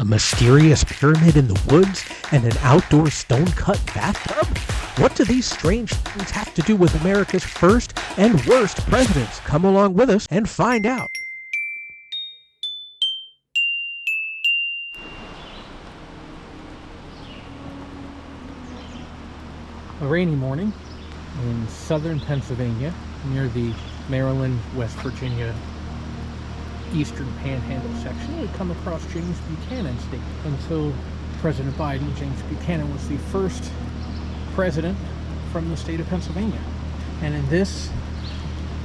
mysterious pyramid in the woods, and an outdoor stone-cut bathtub? What do these strange things have to do with America's first and worst presidents? Come along with us and find out. A rainy morning in southern Pennsylvania, near the Maryland, West Virginia, Eastern Panhandle section, we come across James Buchanan State. Until President Biden, James Buchanan was the first president from the state of Pennsylvania. And in this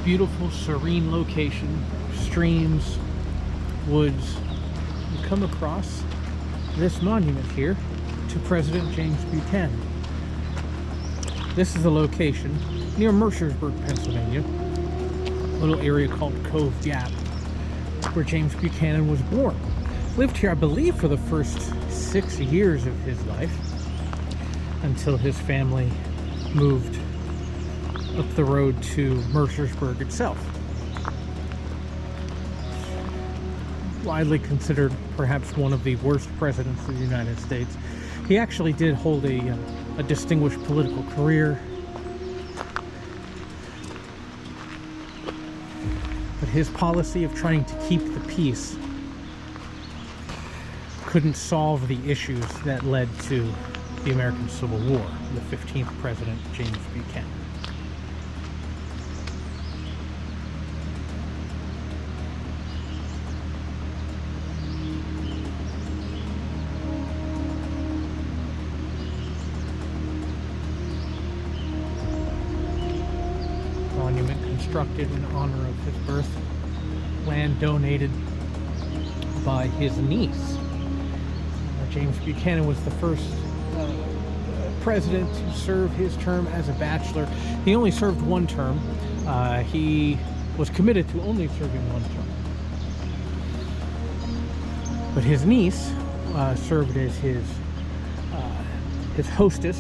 beautiful, serene location, streams, woods, we come across this monument here to President James Buchanan. This is a location near Mercersburg, Pennsylvania, a little area called Cove Gap, where James Buchanan was born. Lived here, I believe, for the first 6 years of his life, until his family moved up the road to Mercersburg itself. Widely considered perhaps one of the worst presidents of the United States. He actually did hold a distinguished political career, but his policy of trying to keep the peace couldn't solve the issues that led to the American Civil War. The 15th president, James Buchanan. Monument constructed in honor of his birth, land donated by his niece. James Buchanan was the first president to serve his term as a bachelor. He only served one term. He was committed to only serving one term. But his niece served as his hostess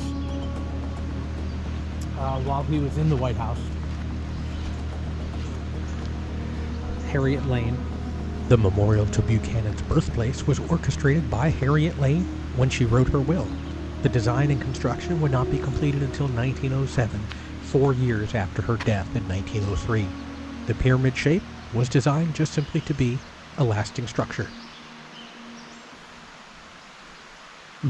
while he was in the White House. Harriet Lane. The memorial to Buchanan's birthplace was orchestrated by Harriet Lane when she wrote her will. The design and construction would not be completed until 1907, 4 years after her death in 1903. The pyramid shape was designed just simply to be a lasting structure.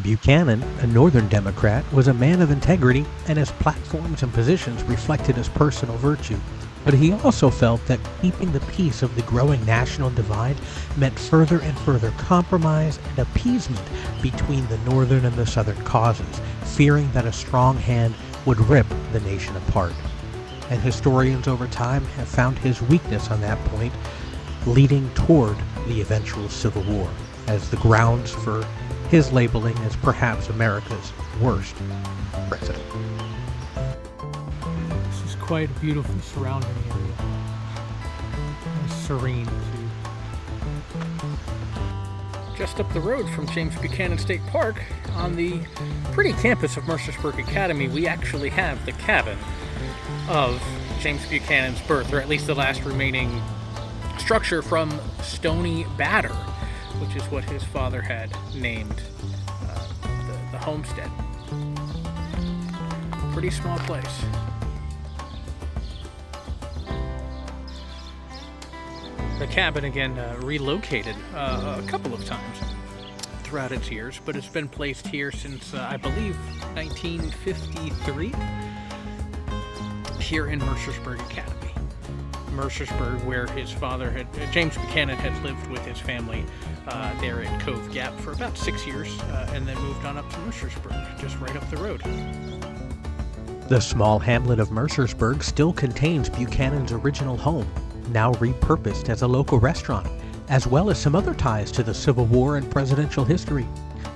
Buchanan, a Northern Democrat, was a man of integrity, and his platforms and positions reflected his personal virtue. But he also felt that keeping the peace of the growing national divide meant further and further compromise and appeasement between the Northern and the Southern causes, fearing that a strong hand would rip the nation apart. And historians over time have found his weakness on that point, leading toward the eventual Civil War, as the grounds for his labeling as perhaps America's worst president. Quite a beautiful surrounding area. And serene too. Just up the road from James Buchanan State Park, on the pretty campus of Mercersburg Academy, we actually have the cabin of James Buchanan's birth, or at least the last remaining structure from Stony Batter, which is what his father had named the homestead. Pretty small place. The cabin, again, relocated a couple of times throughout its years, but it's been placed here since, I believe, 1953, here in Mercersburg Academy. Mercersburg, where his father James Buchanan had lived with his family there at Cove Gap for about 6 years, and then moved on up to Mercersburg, just right up the road. The small hamlet of Mercersburg still contains Buchanan's original home, now repurposed as a local restaurant, as well as some other ties to the Civil War and presidential history.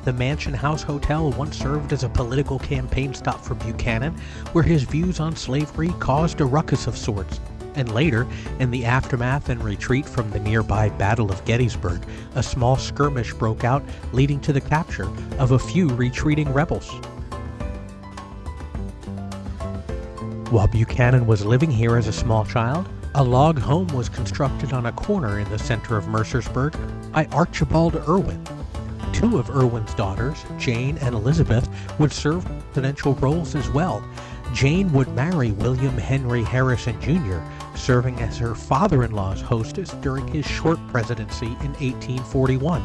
The Mansion House Hotel once served as a political campaign stop for Buchanan, where his views on slavery caused a ruckus of sorts. And later, in the aftermath and retreat from the nearby Battle of Gettysburg, a small skirmish broke out, leading to the capture of a few retreating rebels. While Buchanan was living here as a small child, a log home was constructed on a corner in the center of Mercersburg by Archibald Irwin. Two of Irwin's daughters, Jane and Elizabeth, would serve presidential roles as well. Jane would marry William Henry Harrison Jr., serving as her father-in-law's hostess during his short presidency in 1841.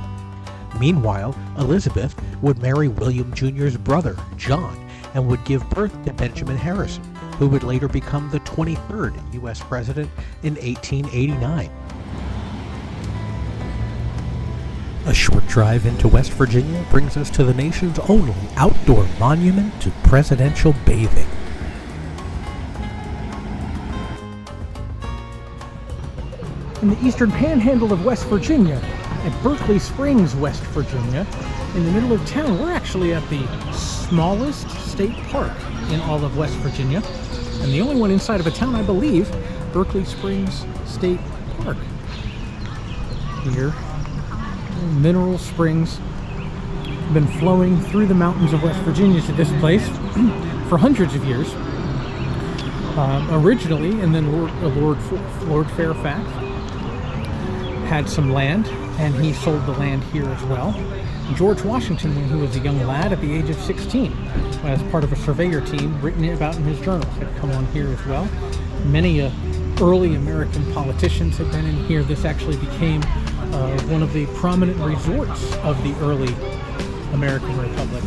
Meanwhile, Elizabeth would marry William Jr.'s brother, John, and would give birth to Benjamin Harrison, who would later become the 23rd U.S. president in 1889. A short drive into West Virginia brings us to the nation's only outdoor monument to presidential bathing. In the eastern panhandle of West Virginia, at Berkeley Springs, West Virginia, in the middle of town, we're actually at the smallest state park in all of West Virginia, and the only one inside of a town, I believe, Berkeley Springs State Park. Here, mineral springs have been flowing through the mountains of West Virginia to this place for hundreds of years. Originally, and then Lord Fairfax had some land, and he sold the land here as well. George Washington, when he was a young lad at the age of 16, as part of a surveyor team written about in his journals, had come on here as well. Many early American politicians had been in here. This actually became one of the prominent resorts of the early American Republic.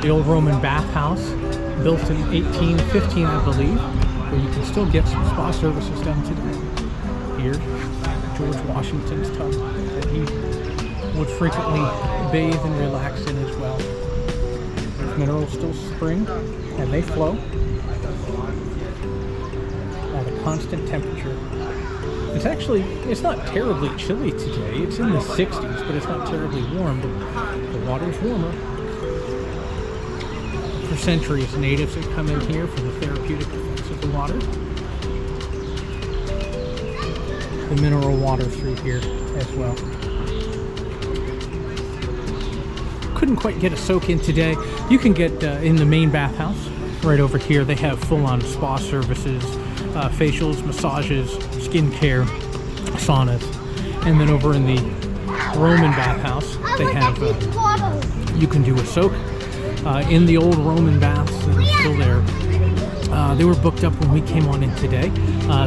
The old Roman bathhouse, built in 1815, I believe, where you can still get some spa services done today. Here, George Washington's tub that he would frequently bathe and relax in as well. These minerals still spring, and they flow at a constant temperature. It's not terribly chilly today. It's in the 60s, but it's not terribly warm. The water's warmer. For centuries, natives have come in here for the therapeutic effects of the water. The mineral water through here as well. Couldn't quite get a soak in today. You can get in the main bathhouse right over here. They have full-on spa services, facials, massages, skincare, saunas. And then over in the Roman bathhouse, they have you can do a soak in the old Roman baths that are still there. They were booked up when we came on in today,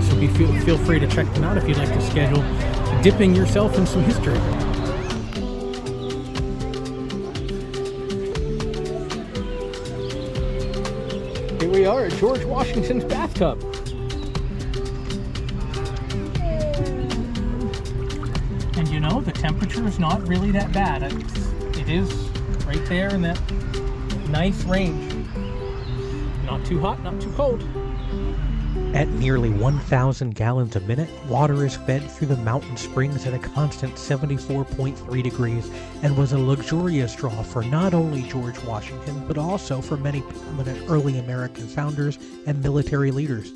so feel free to check them out if you'd like to schedule dipping yourself in some history. Here we are at George Washington's bathtub. And you know, the temperature is not really that bad. It is right there in that nice range. Not too hot, not too cold. At nearly 1,000 gallons a minute, water is fed through the mountain springs at a constant 74.3 degrees and was a luxurious draw for not only George Washington, but also for many prominent early American founders and military leaders.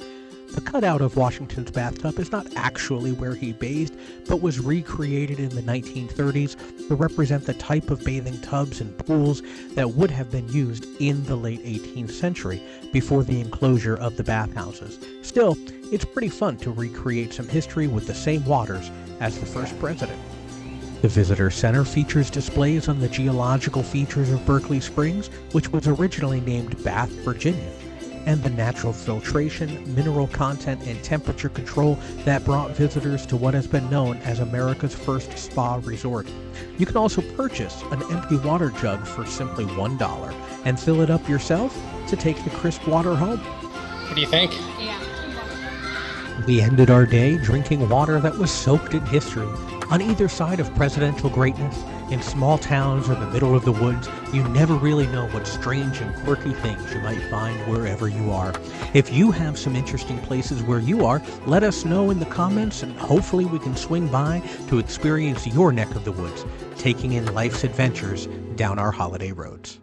The cutout of Washington's bathtub is not actually where he bathed, but was recreated in the 1930s to represent the type of bathing tubs and pools that would have been used in the late 18th century before the enclosure of the bathhouses. Still, it's pretty fun to recreate some history with the same waters as the first president. The Visitor Center features displays on the geological features of Berkeley Springs, which was originally named Bath, Virginia, and the natural filtration, mineral content, and temperature control that brought visitors to what has been known as America's first spa resort. You can also purchase an empty water jug for simply $1 and fill it up yourself to take the crisp water home. What do you think? Yeah. We ended our day drinking water that was soaked in history. On either side of presidential greatness, in small towns or the middle of the woods, you never really know what strange and quirky things you might find wherever you are. If you have some interesting places where you are, let us know in the comments, and hopefully we can swing by to experience your neck of the woods, taking in life's adventures down our holiday roads.